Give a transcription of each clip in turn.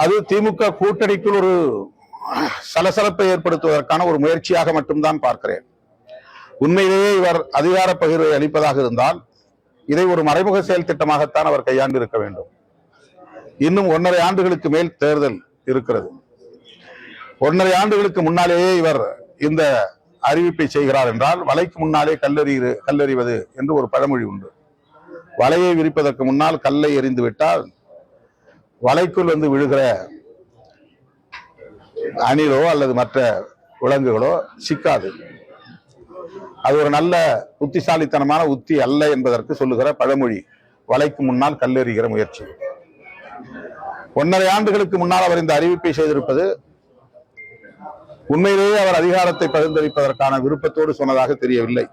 அது திமுக கூட்டணிக்குள் ஒரு சலசலப்பை ஏற்படுத்துவதற்கான ஒரு முயற்சியாக மட்டும்தான் பார்க்கிறேன். உண்மையிலேயே இவர் அதிகார பகிர்வை அளிப்பதாக இருந்தால் இதை ஒரு மறைமுக செயல் திட்டமாகத்தான் அவர் கையாண்டு இருக்க வேண்டும். இன்னும் 1.5 ஆண்டுகளுக்கு மேல் தேர்தல் இருக்கிறது. 1.5 ஆண்டுகளுக்கு முன்னாலேயே இவர் இந்த அறிவிப்பை செய்கிறார் என்றால் வலைக்கு முன்னாலே கல்லெறிவது என்று ஒரு பழமொழி உண்டு. வலையை விரிப்பதற்கு முன்னால் கல்லை எறிந்து விட்டால் வலைக்குள் வந்து விழுகிற அணிலோ அல்லது மற்ற விலங்குகளோ சிக்காது. அது ஒரு நல்ல புத்திசாலித்தனமான உத்தி அல்ல என்பதற்கு சொல்லுகிற பழமொழி வலைக்கு முன்னால் கல்லெறிகிற முயற்சி. 1.5 ஆண்டுகளுக்கு முன்னால் அவர் இந்த அறிவிப்பை செய்திருப்பது உண்மையிலேயே அவர் அதிகாரத்தை பகிர்ந்தளிப்பதற்கான விருப்பத்தோடு சொன்னதாக தெரியவில்லை.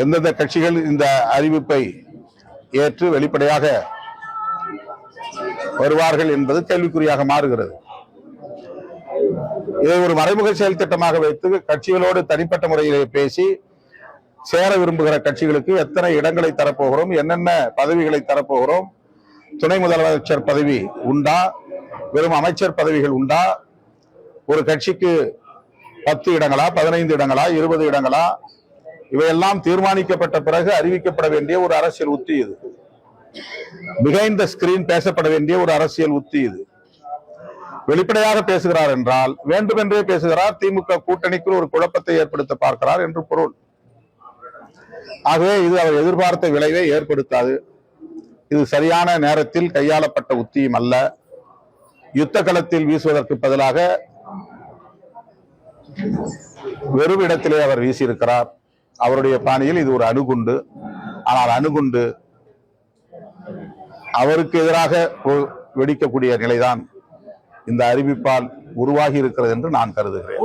எந்தெந்த கட்சிகள் இந்த அறிவிப்பை ஏற்று வெளிப்படையாக வருவார்கள் என்பது கேள்விக்குறியாக மாறுகிறது. இதை ஒரு மறைமுக செயல் திட்டமாக வைத்து கட்சிகளோடு தனிப்பட்ட முறையிலே பேசி சேர விரும்புகிற கட்சிகளுக்கு எத்தனை இடங்களை தரப்போகிறோம், என்னென்ன பதவிகளை தரப்போகிறோம், துணை முதலமைச்சர் பதவி உண்டா, வெறும் அமைச்சர் பதவிகள் உண்டா, ஒரு கட்சிக்கு 10 இடங்களா, 15 இடங்களா, 20 இடங்களா, இவையெல்லாம் தீர்மானிக்கப்பட்ட பிறகு அறிவிக்கப்பட வேண்டிய ஒரு அரசியல் உத்தி இது. பிஹைண்ட் த ஸ்கிரீன் பேசப்பட வேண்டிய ஒரு அரசியல் உத்தி இது. வெளிப்படையாக பேசுகிறார் என்றால் வேண்டுமென்றே பேசுகிறார், திமுக கூட்டணிக்குள் ஒரு குழப்பத்தை ஏற்படுத்த பார்க்கிறார் என்று பொருள். ஆகவே இது அவர் எதிர்பார்த்த விளைவை ஏற்படுத்தாது. இது சரியான நேரத்தில் கையாளப்பட்ட உத்தியும் அல்ல. யுத்த களத்தில் வீசுவதற்கு பதிலாக வெறும் இடத்திலே அவர் வீசியிருக்கிறார். அவருடைய பாணியில் இது ஒரு அணுகுண்டு. ஆனால் அணுகுண்டு அவருக்கு எதிராக வெடிக்கக்கூடிய நிலைதான் இந்த அறிவிப்பால் உருவாகி இருக்கிறது என்று நான் கருதுகிறேன்.